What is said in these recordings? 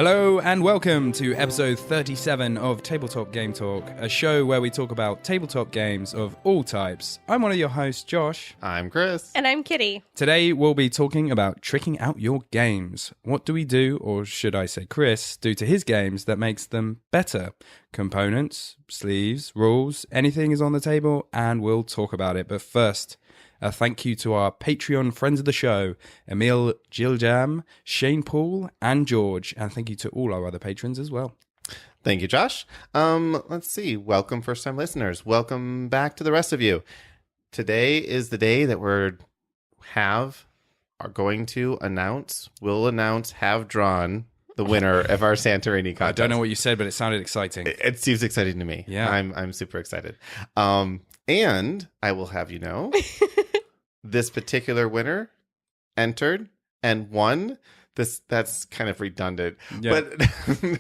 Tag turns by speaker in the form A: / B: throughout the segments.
A: Hello and welcome to episode 37 of Tabletop Game Talk, a show where we talk about tabletop games of all types. I'm one of your hosts, Josh.
B: I'm Chris.
C: And I'm Kitty.
A: Today we'll be talking about tricking out your games. What do we do, or should I say Chris, do to his games that makes them better? Components, sleeves, rules, anything is on the table and we'll talk about it. But first, a thank you to our Patreon friends of the show, Emil Giljam, Shane Paul, and George. And thank you to all our other patrons as well.
B: Thank you, Josh. Let's see. Welcome, first-time listeners. Welcome back to the rest of you. Today is the day that we'll have drawn the winner of our Santorini contest.
A: I don't know what you said, but it sounded exciting.
B: It seems exciting to me.
A: Yeah.
B: I'm super excited. And I will have you know, this particular winner entered and won. That's kind of redundant, but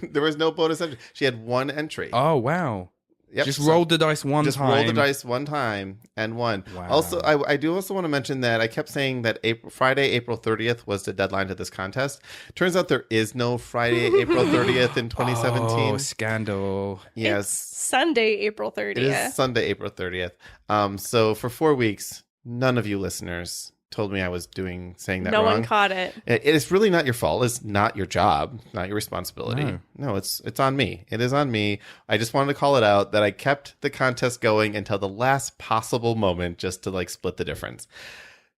B: there was no bonus entry. She had one entry.
A: Oh, wow.
B: Yep.
A: Just rolled the dice one time.
B: Just rolled the dice one time and won.
A: Wow.
B: Also, I do also want to mention that I kept saying that Friday, April 30th was the deadline to this contest. Turns out there is no Friday, April 30th in 2017.
A: Oh, scandal.
B: Yes.
C: It's Sunday, April 30th.
B: It is Sunday, April 30th. So for 4 weeks, none of you listeners told me I was saying that
C: no
B: wrong.
C: one caught it.
B: It is really not your fault. It's not your job, not your responsibility. No, it's on me. It is on me. I just wanted to call it out that I kept the contest going until the last possible moment just to split the difference.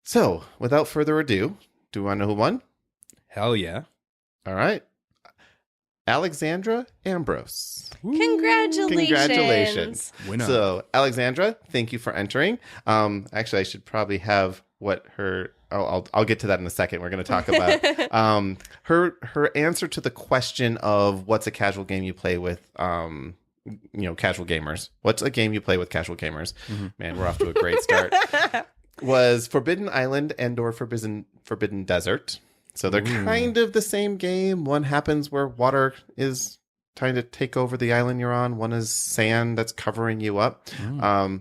B: So, without further ado, do you want to know who won?
A: Hell yeah.
B: All right. Alexandra Ambrose.
C: Congratulations.
A: Winner.
B: So, Alexandra, thank you for entering. Actually, I should probably have what her... I'll get to that in a second. We're going to talk about her answer to the question of what's a casual game you play with, casual gamers. What's a game you play with casual gamers? Mm-hmm. Man, we're off to a great start. Was Forbidden Island and/or Forbidden Desert. So they're kind of the same game. One happens where water is trying to take over the island you're on. One is sand that's covering you up.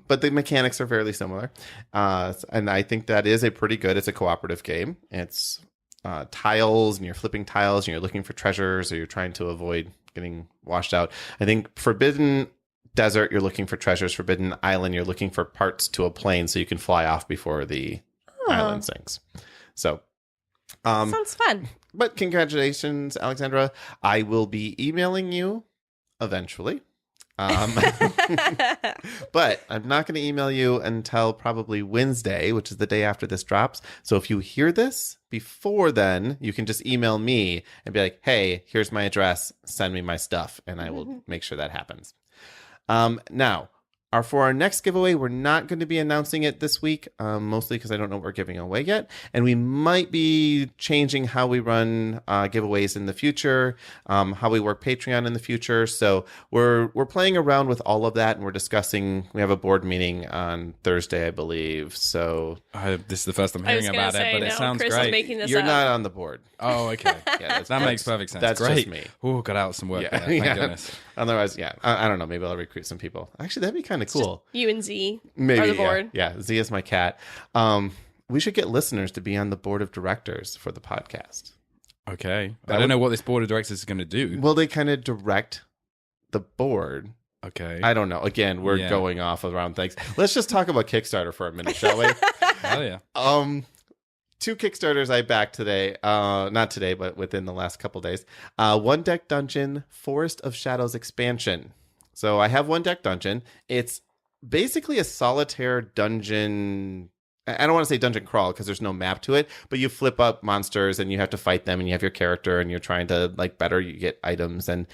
B: But the mechanics are fairly similar. And I think that is it's a cooperative game. It's tiles, and you're flipping tiles, and you're looking for treasures, or you're trying to avoid getting washed out. I think Forbidden Desert, you're looking for treasures. Forbidden Island, you're looking for parts to a plane so you can fly off before the island sinks. So...
C: sounds fun.
B: But congratulations, Alexandra. I will be emailing you eventually. But I'm not going to email you until probably Wednesday, which is the day after this drops. So if you hear this before then, you can just email me and be like, hey, here's my address. Send me my stuff. And I will make sure that happens. Now, for our next giveaway, we're not going to be announcing it this week, mostly because I don't know what we're giving away yet. And we might be changing how we run giveaways in the future, how we work Patreon in the future. So we're playing around with all of that, and we're discussing. We have a board meeting on Thursday, I believe. So
A: this is the first I'm hearing about it, but it sounds
C: Chris
A: great.
C: Is making this
B: you're
C: up.
B: not on the board.
A: Oh, okay.
B: Yeah,
A: that makes perfect sense.
B: That's
A: great.
B: just me.
A: Oh, got out some work there. Thank goodness.
B: Otherwise, I don't know. Maybe I'll recruit some people. Actually, that'd be kind of cool.
C: You and Z
B: Maybe,
C: are the board.
B: Yeah, Z is my cat. We should get listeners to be on the board of directors for the podcast.
A: Okay. I don't know what this board of directors is going to do.
B: Will they kind of direct the board?
A: Okay.
B: I don't know. Again, we're going off around things. Let's just talk about Kickstarter for a minute, shall we?
A: Hell yeah.
B: 2 Kickstarters I backed today. Not today, but within the last couple days. One Deck Dungeon, Forest of Shadows expansion. So I have One Deck Dungeon. It's basically a solitaire dungeon. I don't want to say dungeon crawl because there's no map to it, but you flip up monsters and you have to fight them, and you have your character and you're trying to you get items and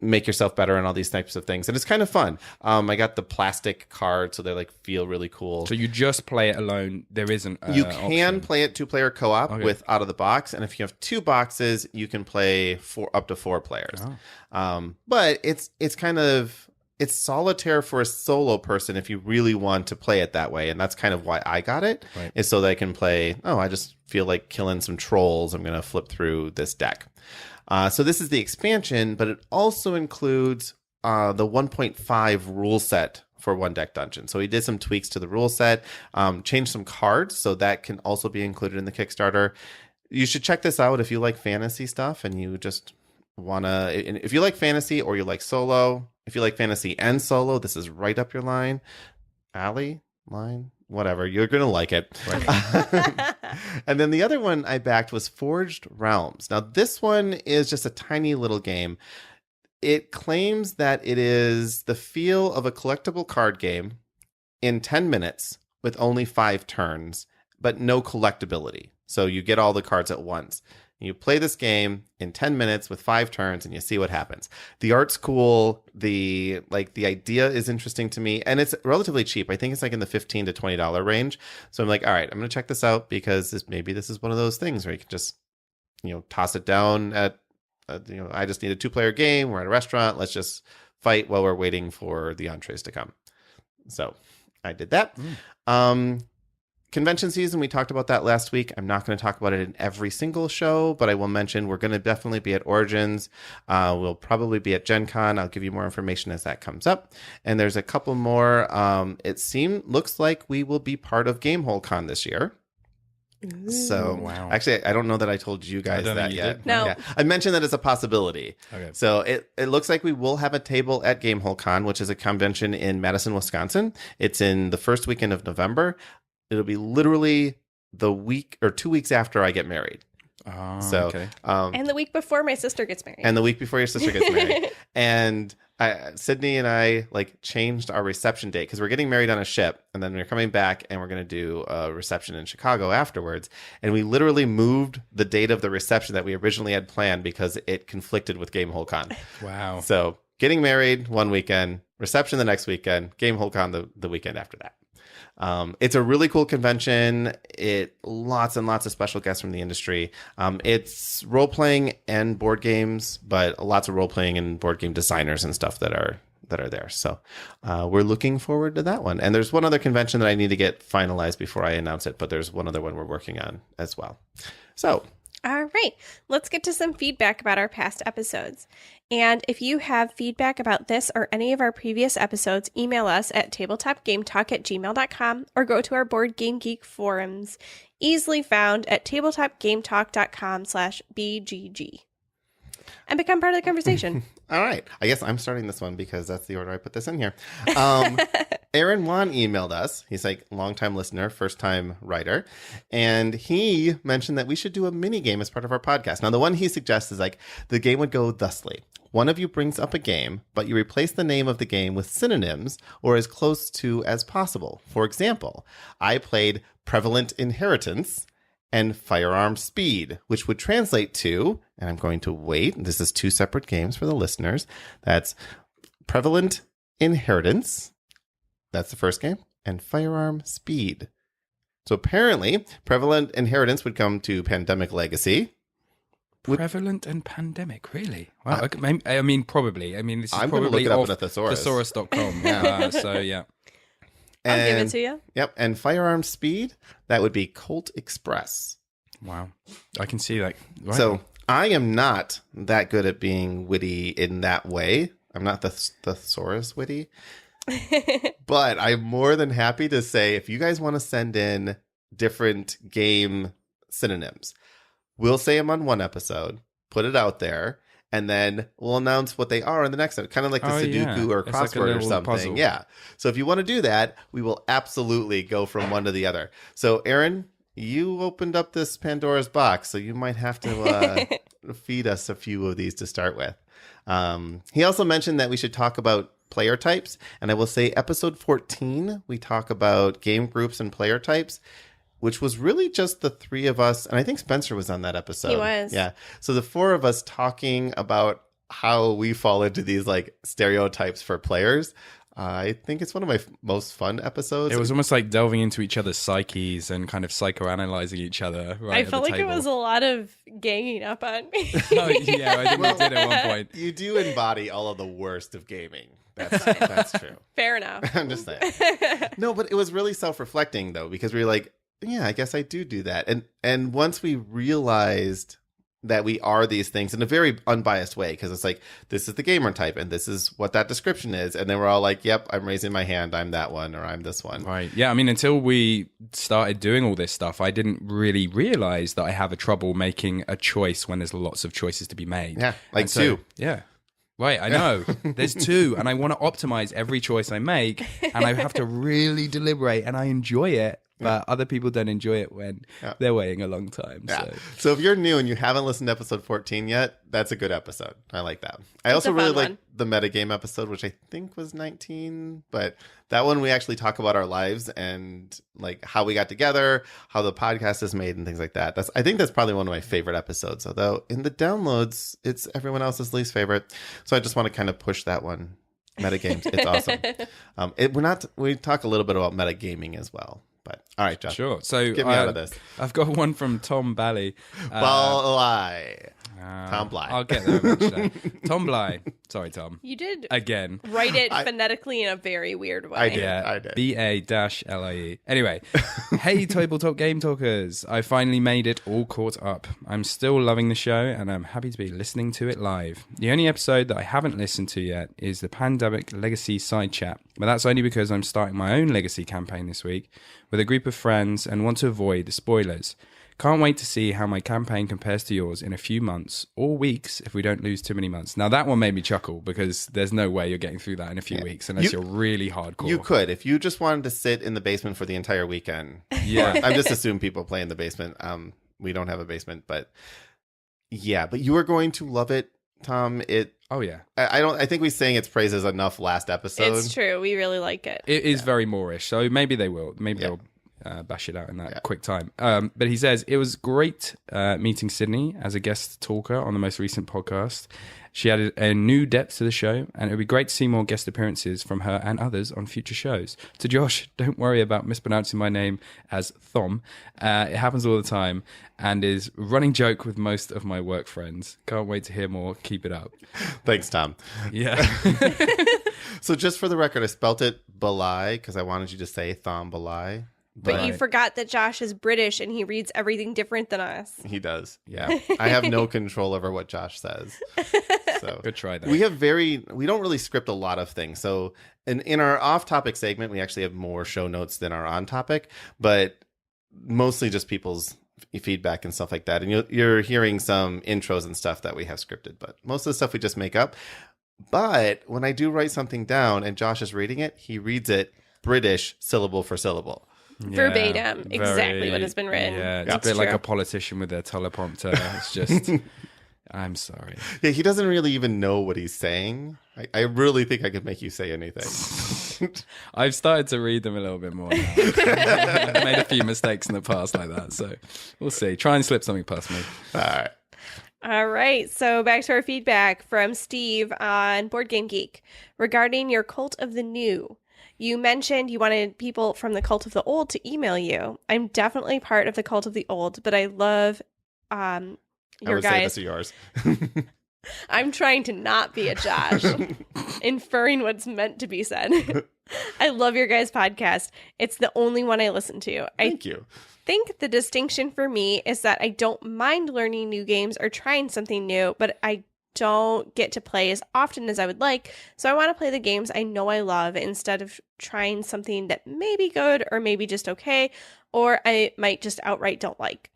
B: make yourself better and all these types of things. And it's kind of fun. I got the plastic cards, so they feel really cool.
A: So you just play it alone. There isn't
B: you can play it 2-player co-op with out of the box. And if you have 2 boxes, you can play up to 4 players. But it's kind of... It's solitaire for a solo person if you really want to play it that way. And that's kind of why I got it, is so that I can play, I just feel like killing some trolls. I'm going to flip through this deck. So this is the expansion, but it also includes the 1.5 rule set for One Deck Dungeon. So he did some tweaks to the rule set, changed some cards, so that can also be included in the Kickstarter. You should check this out if you like fantasy stuff and you just if you like fantasy or you like solo, if you like fantasy and solo, this is right up your line. Whatever. You're going to like it. Right. And then the other one I backed was Forged Realms. Now, this one is just a tiny little game. It claims that it is the feel of a collectible card game in 10 minutes with only 5 turns, but no collectability. So you get all the cards at once. You play this game in 10 minutes with 5 turns and you see what happens. The art's cool. The idea is interesting to me, and it's relatively cheap. I think it's like in the $15 to $20 range. So I'm like, all right, I'm going to check this out because maybe this is one of those things where you can just, toss it down at, I just need a 2-player game. We're at a restaurant. Let's just fight while we're waiting for the entrees to come. So I did that. Convention season, we talked about that last week. I'm not going to talk about it in every single show, but I will mention we're going to definitely be at Origins. We'll probably be at Gen Con. I'll give you more information as that comes up. And there's a couple more. Looks like we will be part of Gamehole Con this year.
C: Ooh.
B: So,
A: wow.
B: Actually, I don't know that I told you guys that yet.
C: Did. No.
B: Yeah. I mentioned that as a possibility.
A: Okay.
B: So it looks like we will have a table at Gamehole Con, which is a convention in Madison, Wisconsin. It's in the first weekend of November. It'll be literally the week or 2 weeks after I get married.
A: Oh, okay.
C: And the week before my sister gets married.
B: And the week before your sister gets married. And Sydney and I changed our reception date because we're getting married on a ship, and then we're coming back and we're going to do a reception in Chicago afterwards. And we literally moved the date of the reception that we originally had planned because it conflicted with Gamehole Con.
A: Wow.
B: So getting married one weekend, reception the next weekend, Gamehole Con the weekend after that. It's a really cool convention. Lots and lots of special guests from the industry. It's role playing and board games, but lots of role playing and board game designers and stuff that are there. So we're looking forward to that one. And there's one other convention that I need to get finalized before I announce it, but there's one other one we're working on as well. So.
C: All right, let's get to some feedback about our past episodes. And if you have feedback about this or any of our previous episodes, email us at tabletopgametalk@gmail.com or go to our Board Game Geek forums, easily found at tabletopgametalk.com/BGG. And become part of the conversation.
B: All right. I guess I'm starting this one because that's the order I put this in here. Aaron Wan emailed us. He's longtime listener, first time writer. And he mentioned that we should do a mini game as part of our podcast. Now, the one he suggests is the game would go thusly. One of you brings up a game, but you replace the name of the game with synonyms or as close to as possible. For example, I played Prevalent Inheritance and Firearm Speed, which would translate to, and I'm going to wait, this is 2 separate games for the listeners. That's Prevalent Inheritance, that's the first game, and Firearm Speed. So apparently, Prevalent Inheritance would come to Pandemic Legacy.
A: Prevalent and Pandemic, really? Wow. Okay, I mean, probably. This is
B: I'm
A: probably
B: going to look it up
A: off
B: at a thesaurus.
A: thesaurus.com. So, yeah.
C: I'll give it to you.
B: Yep. And Firearm Speed, that would be Colt Express.
A: Wow. I can see that. Right.
B: So I am not that good at being witty in that way. I'm not the thesaurus witty. But I'm more than happy to say if you guys want to send in different game synonyms, we'll say them on one episode, put it out there, and then we'll announce what they are in the next one. Kind of like the Sudoku or crossword or something.
A: Puzzle.
B: Yeah. So if you want to do that, we will absolutely go from one to the other. So Aaron, you opened up this Pandora's box, so you might have to feed us a few of these to start with. He also mentioned that we should talk about player types. And I will say episode 14, we talk about game groups and player types, which was really just the 3 of us. And I think Spencer was on that episode.
C: He was.
B: Yeah. So the 4 of us talking about how we fall into these stereotypes for players. I think it's one of my most fun episodes.
A: It was almost like delving into each other's psyches and kind of psychoanalyzing each other. Right
C: I felt like it was a lot of ganging up on me.
A: Oh, yeah, I think we did at one point.
B: You do embody all of the worst of gaming. That's true.
C: Fair enough.
B: I'm just saying. No, but it was really self-reflecting though, because we were like, yeah, I guess I do that. And once we realized that we are these things in a very unbiased way, because it's like, this is the gamer type and this is what that description is, and then we're all like, yep, I'm raising my hand, I'm that one, or I'm this one.
A: Right. Yeah, I mean, until we started doing all this stuff, I didn't really realize that I have a trouble making a choice when there's lots of choices to be made.
B: Yeah, like
A: And so,
B: two.
A: Yeah. Right, I know. There's two, and I want to optimize every choice I make, and I have to really deliberate, and I enjoy it. But other people don't enjoy it when they're waiting a long time.
B: Yeah.
A: So.
B: So if you're new and you haven't listened to episode 14 yet, that's a good episode. I like that. I
C: It's
B: also
C: a
B: really
C: fun
B: like
C: one.
B: the metagame episode, which I think was 19. But that one we actually talk about our lives and like how we got together, how the podcast is made, and things like that. I think that's probably one of my favorite episodes. Although in the downloads, it's everyone else's least favorite. So I just want to kind of push that one. Metagames, it's awesome. We talk a little bit about metagaming as well. But all right, Josh.
A: Sure. So
B: Get me out of this.
A: I've got one from Tom Bally.
B: Bly. Tom Bly.
A: I'll get there eventually. Tom Bly. Sorry, Tom.
C: You did
A: Again.
C: write it phonetically in a very weird way.
B: I did.
A: Yeah, BA-LIE. Anyway, hey, Tabletop Game Talkers. I finally made it all caught up. I'm still loving the show, and I'm happy to be listening to it live. The only episode that I haven't listened to yet is the Pandemic Legacy side chat, but that's only because I'm starting my own Legacy campaign this week with a group of friends and want to avoid the spoilers. Can't wait to see how my campaign compares to yours in a few months or weeks if we don't lose too many months. Now, that one made me chuckle because there's no way you're getting through that in a few weeks unless you're really hardcore.
B: You could. If you just wanted to sit in the basement for the entire weekend.
A: Yeah.
B: I just assume people play in the basement. We don't have a basement, but yeah. But you are going to love it, Tom.
A: Oh, yeah.
B: I think we sang its praises enough last episode.
C: It's true. We really like it.
A: It is very Moorish, so maybe they will. Maybe they'll bash it out in that quick time. But he says, it was great meeting Sydney as a guest talker on the most recent podcast. She added a new depth to the show, and it would be great to see more guest appearances from her and others on future shows. To Josh, don't worry about mispronouncing my name as Thom. It happens all the time and is a running joke with most of my work friends. Can't wait to hear more. Keep it up.
B: Thanks, Tom.
A: Yeah.
B: So just for the record, I spelt it Belai because I wanted you to say Thom Belai.
C: But you forgot that Josh is British and he reads everything different than us.
B: He does. Yeah. I have no control over what Josh says. So
A: Good try there.
B: we don't really script a lot of things. So in our off-topic segment, we actually have more show notes than our on-topic, but mostly just people's feedback and stuff like that. And you're hearing some intros and stuff that we have scripted, but most of the stuff we just make up. But when I do write something down and Josh is reading it, he reads it British syllable for syllable.
C: Verbatim, exactly what has been written.
A: Yeah, it's
C: That's
A: a bit like
C: true.
A: a politician with their teleprompter. It's just, I'm sorry.
B: Yeah, he doesn't really even know what he's saying. I really think I could make you say anything.
A: I've started to read them a little bit more now. I've made a few mistakes in the past like that, so we'll see. Try and slip something past me.
B: All right.
C: All right, so back to our feedback from Steve on Board Game Geek regarding your Cult of the New. You mentioned you wanted people from the Cult of the Old to email you. I'm definitely part of the Cult of the Old, but I love your
B: I would say
C: guys.
B: this is yours.
C: I'm trying to not be a Josh, inferring what's meant to be said. I love your guys' podcast. It's the only one I listen to.
B: Thank you.
C: Think the distinction for me is that I don't mind learning new games or trying something new, but I don't get to play as often as I would like. So I want to play the games I know I love instead of trying something that may be good or maybe just okay, or I might just outright don't like.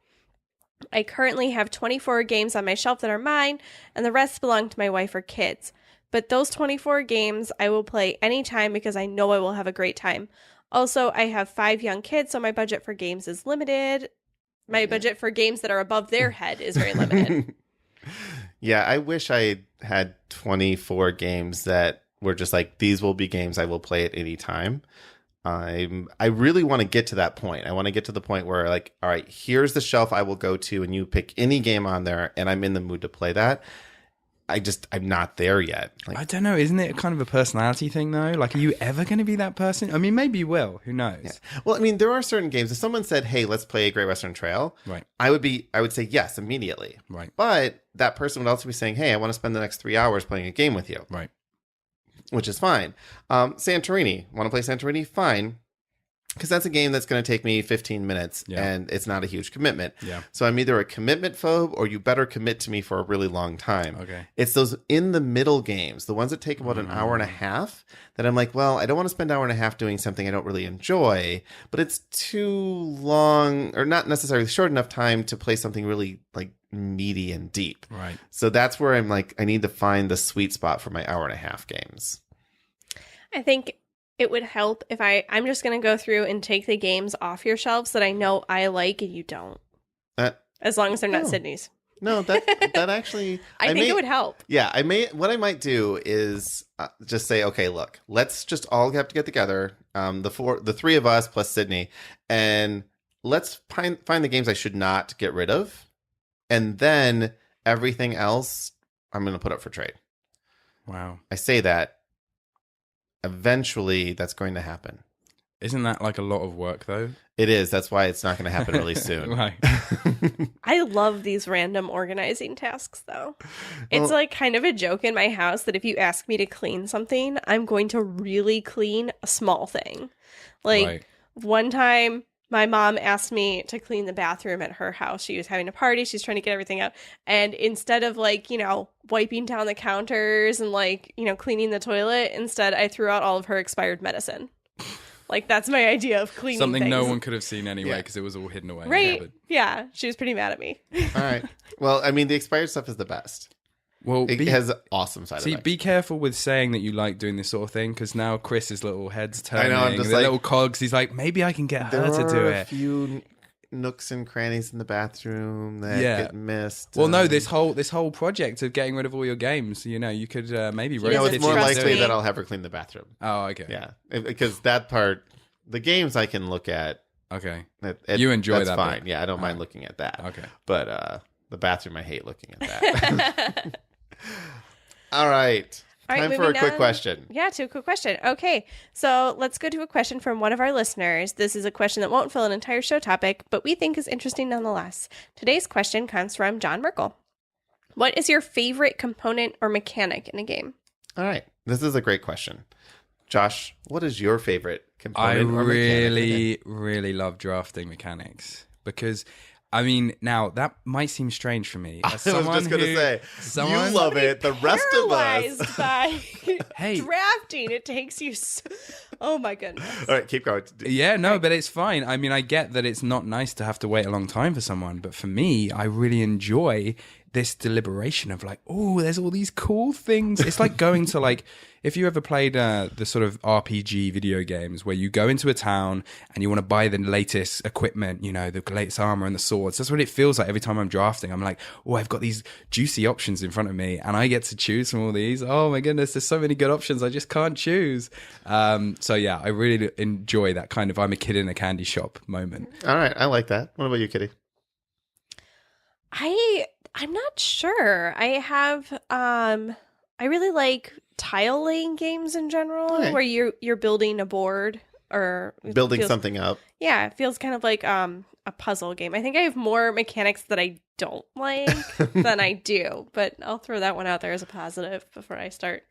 C: I currently have 24 games on my shelf that are mine, and the rest belong to my wife or kids. But those 24 games I will play anytime because I know I will have a great time. Also, I have 5 young kids, so my budget for games is limited. My budget for games that are above their head is very limited.
B: Yeah, I wish I had 24 games that were just like, these will be games I will play at any time. I really want to get to that point. I want to get to the point where like, all right, here's the shelf I will go to and you pick any game on there and I'm in the mood to play that. I'm not there yet. Like,
A: I don't know. Isn't it kind of a personality thing, though? Like, are you ever going to be that person? I mean, maybe you will. Who knows?
B: yeah. Well, I mean, there are certain games. If someone said, hey, let's play Great Western Trail,
A: Right.
B: I would say yes immediately.
A: Right.
B: But that person would also be saying, hey, I want to spend the next 3 hours playing a game with you.
A: Right.
B: Which is fine. Santorini. Want to play Santorini? Fine. because that's a game that's going to take me 15 minutes and it's not a huge commitment.
A: Yeah.
B: So I'm either a commitment phobe or you better commit to me for a really long time.
A: Okay.
B: It's those in the middle games, the ones that take about an hour and a half that I'm like, well, I don't want to spend an hour and a half doing something I don't really enjoy, but it's too long or not necessarily short enough time to play something really like meaty and deep.
A: Right.
B: So that's where I'm like, I need to find the sweet spot for my hour and a half games.
C: I think it would help if I'm just going to go through and take the games off your shelves that I know I like and you don't. As long as they're not Sydney's.
B: No, that actually...
C: I think it would help.
B: Yeah, what I might do is just say, okay, look, let's just all have to get together, the three of us plus Sydney, and let's find the games I should not get rid of, and then everything else I'm going to put up for trade.
A: Wow.
B: I say that. Eventually, that's going to happen.
A: Isn't that like a lot of work, though?
B: It is. That's why it's not going to happen really soon.
A: Right.
C: I love these random organizing tasks, though. It's like kind of a joke in my house that if you ask me to clean something, I'm going to really clean a small thing. Like one time, my mom asked me to clean the bathroom at her house. She was having a party. She's trying to get everything out. And instead of wiping down the counters and cleaning the toilet, instead I threw out all of her expired medicine. Like, that's my idea of cleaning
A: Something
C: things.
A: no one could have seen anyway because it was all hidden away.
C: Right. Yeah. She was pretty mad at me.
B: All right. Well, I mean, the expired stuff is the best.
A: Well,
B: it has awesome side effects.
A: Be careful with saying that you like doing this sort of thing because now Chris's little head's turning.
B: I know, I'm just
A: the
B: like,
A: little cogs. He's like, maybe I can get her to do
B: There are
A: it.
B: a few nooks and crannies in the bathroom that get missed.
A: Well, no, this whole project of getting rid of all your games, you could maybe rotate
B: it's more likely
C: me.
B: that I'll have her clean the bathroom.
A: Oh, okay.
B: Yeah, because that part, the games I can look at.
A: Okay. You enjoy
B: that's
A: that
B: fine.
A: bit.
B: Yeah, I don't mind looking at that.
A: Okay.
B: But the bathroom, I hate looking at that. All right. Time for a quick question.
C: Yeah, to a quick question. Okay, so let's go to a question from one of our listeners. This is a question that won't fill an entire show topic, but we think is interesting nonetheless. Today's question comes from John Merkel. What is your favorite component or mechanic in a game?
B: All right. This is a great question. Josh, what is your favorite component or mechanic?
A: I really love drafting mechanics because... I mean, now that might seem strange for me.
B: I was just going to say, you love it. The rest of us.
C: By
A: hey,
C: drafting, it takes you. Oh my goodness!
B: All right, keep going.
A: Yeah, no, but it's fine. I mean, I get that it's not nice to have to wait a long time for someone, but for me, I really enjoy this deliberation of like, oh, there's all these cool things. It's like going to if you ever played the sort of RPG video games where you go into a town and you want to buy the latest equipment, the latest armor and the swords. That's what it feels like every time I'm drafting. I'm like, oh, I've got these juicy options in front of me and I get to choose from all these. Oh my goodness, there's so many good options. I just can't choose. So yeah, I really enjoy that kind of I'm a kid in a candy shop moment.
B: All right, I like that. What about you, Kitty?
C: I'm not sure. I have I really like tile laying games in general, where you're building a board or
B: building something up.
C: Yeah, it feels kind of like a puzzle game. I think I have more mechanics that I don't like than I do, but I'll throw that one out there as a positive before I start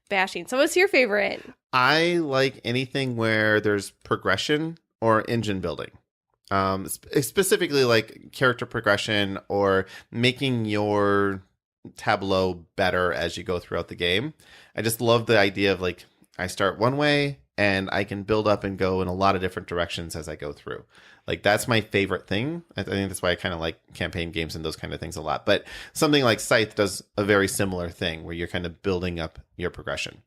C: bashing. So what's your favorite?
B: I like anything where there's progression or engine building. Specifically like character progression or making your tableau better as you go throughout the game. I just love the idea of I start one way and I can build up and go in a lot of different directions as I go through. That's my favorite thing. I think that's why I kind of like campaign games and those kind of things a lot. But something like Scythe does a very similar thing where you're kind of building up your progression.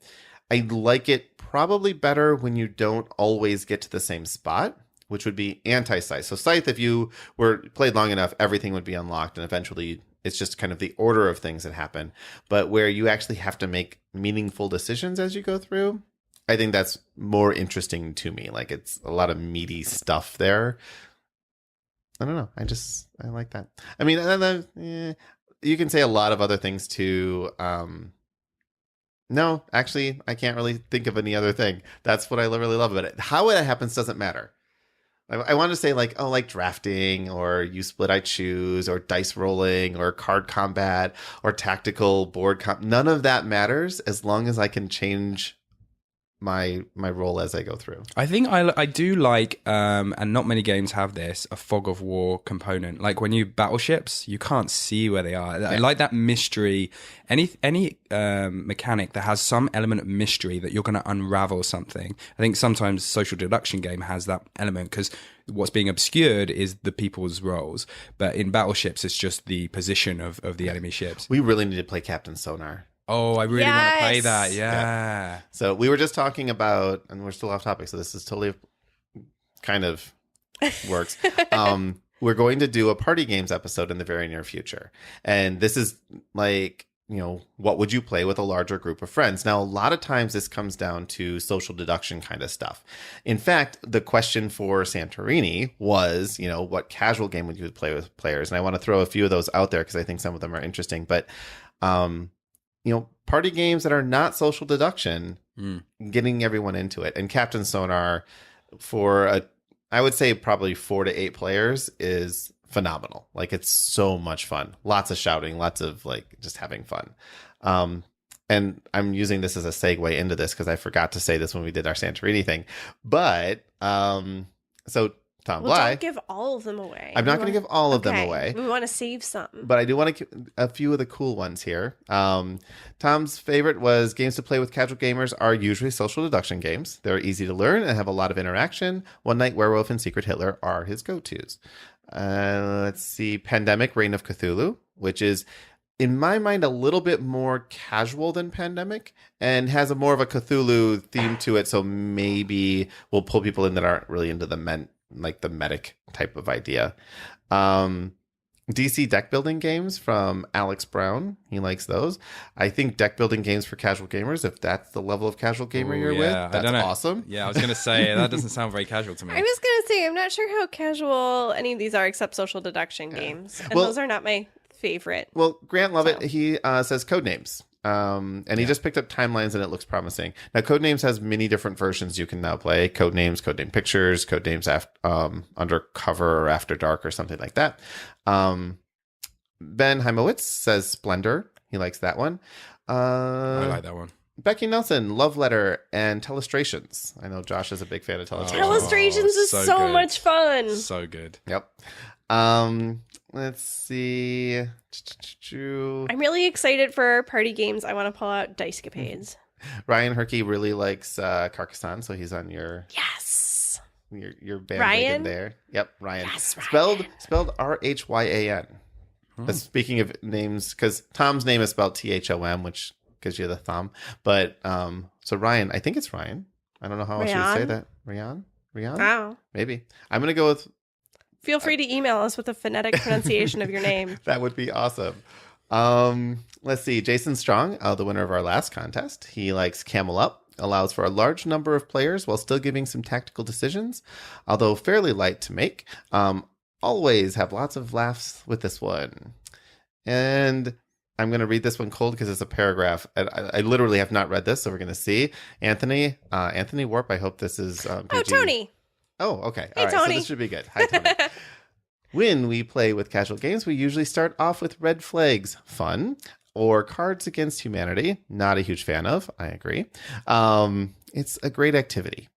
B: I like it probably better when you don't always get to the same spot, which would be anti-Scythe. So Scythe, if you were played long enough, everything would be unlocked, and eventually it's just kind of the order of things that happen. But where you actually have to make meaningful decisions as you go through, I think that's more interesting to me. It's a lot of meaty stuff there. I don't know. I like that. I mean, you can say a lot of other things too. No, actually, I can't really think of any other thing. That's what I really love about it. How it happens doesn't matter. I want to say like drafting or you split, I choose, or dice rolling or card combat or tactical board none of that matters as long as I can change my role as I go through.
A: I think I do like, and not many games have this, a fog of war component. Like when you battleships, you can't see where they are. I like that mystery. Any mechanic that has some element of mystery that you're going to unravel something. I think sometimes social deduction game has that element because what's being obscured is the people's roles. But in battleships, it's just the position of the enemy ships.
B: We really need to play Captain Sonar.
A: Oh, I really want to play that. Yeah.
B: So we were just talking about, and we're still off topic, so this is totally kind of works. We're going to do a party games episode in the very near future. And this is like, what would you play with a larger group of friends? Now, a lot of times this comes down to social deduction kind of stuff. In fact, the question for Santorini was, what casual game would you play with players? And I want to throw a few of those out there because I think some of them are interesting. But, party games that are not social deduction, getting everyone into it. And Captain Sonar for I would say probably 4 to 8 players is phenomenal. Like it's so much fun. Lots of shouting, lots of like just having fun. And I'm using this as a segue into this because I forgot to say this when we did our Santorini thing. But so Tom Bly.
C: Don't give all of them away.
B: I'm not going to give all of them away.
C: We want to save some.
B: But I do want to give a few of the cool ones here. Tom's favorite was games to play with casual gamers are usually social deduction games. They're easy to learn and have a lot of interaction. One Night Werewolf and Secret Hitler are his go-tos. Let's see. Pandemic, Reign of Cthulhu, which is, in my mind, a little bit more casual than Pandemic and has a more of a Cthulhu theme to it. So maybe we'll pull people in that aren't really into the medic type of idea. DC deck building games from Alex Brown. He likes those. I think deck building games for casual gamers, if that's the level of casual gamer you're with, that's awesome.
A: Yeah, I was going to say, that doesn't sound very casual to me.
C: I was going to say, I'm not sure how casual any of these are except social deduction games. And those are not my favorite.
B: Well, Grant Lovett, he says Codenames. And he just picked up Timelines and it looks promising. Now, Codenames has many different versions you can now play. Codenames, Codename Pictures, Codenames Undercover or After Dark or something like that. Ben Heimowitz says Splendor. He likes that one.
A: I like that one.
B: Becky Nelson, Love Letter, and Telestrations. I know Josh is a big fan of Telestrations.
C: Telestrations is so much fun.
A: So good.
B: Yep. Let's see.
C: I'm really excited for party games. I want to pull out Dicecapades.
B: Ryan Herkey really likes Carcassonne, so he's on your your bandwagon there. Yep, Ryan.
C: Yes, Ryan.
B: Spelled Rhyan. Speaking of names, because Tom's name is spelled Thom, which gives you the thumb. But so Ryan, I think it's Ryan. I don't know how else you would say that. Ryan?
C: Wow.
B: Maybe. I'm gonna go with.
C: Feel free to email us with a phonetic pronunciation of your name.
B: That would be awesome. Let's see. Jason Strong, the winner of our last contest. He likes Camel Up. Allows for a large number of players while still giving some tactical decisions. Although fairly light to make. Always have lots of laughs with this one. And I'm going to read this one cold because it's a paragraph. I literally have not read this, so we're going to see. Anthony Warp, I hope this is...
C: PG. Tony.
B: Oh, okay.
C: Hey,
B: all right,
C: Tony.
B: so this should be good. Hi, Tony. When we play with casual games, we usually start off with red flags. Fun. Or Cards Against Humanity. Not a huge fan of. I agree. It's a great activity.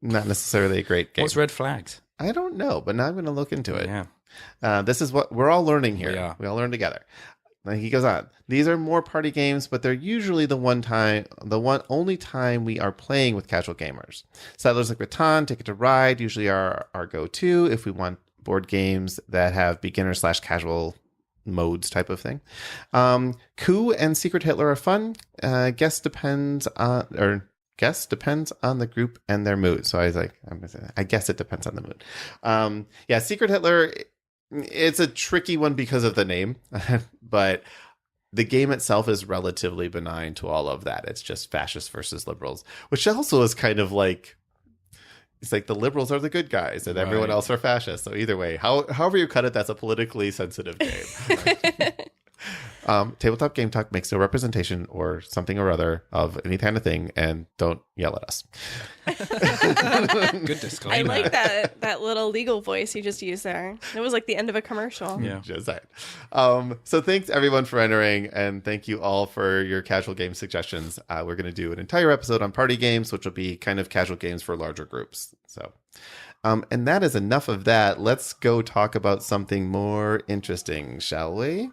B: Not necessarily a great game.
A: What's red flags?
B: I don't know, but now I'm going to look into it.
A: Yeah.
B: This is what we're all learning here. We all learn together. He goes on. These are more party games, but they're usually the only time we are playing with casual gamers. Settlers of Catan, Ticket to Ride usually are our go-to if we want board games that have beginner/casual modes type of thing. Coup and Secret Hitler are fun. Guess depends on the group and their mood. So I was like, I guess it depends on the mood. Secret Hitler. It's a tricky one because of the name, but the game itself is relatively benign to all of that. It's just fascists versus liberals, which also is kind of like, it's like the liberals are the good guys and everyone else are fascists. So either way, however you cut it, that's a politically sensitive game. Tabletop Game Talk makes no representation or something or other of any kind of thing, and don't yell at us.
A: Good
C: I
A: disclaimer.
C: like that little legal voice you just used there. It was like the end of a commercial.
A: Yeah.
B: Just saying. So thanks everyone for entering, and thank you all for your casual game suggestions. We're going to do an entire episode on party games, which will be kind of casual games for larger groups. So, and that is enough of that. Let's go talk about something more interesting, shall we?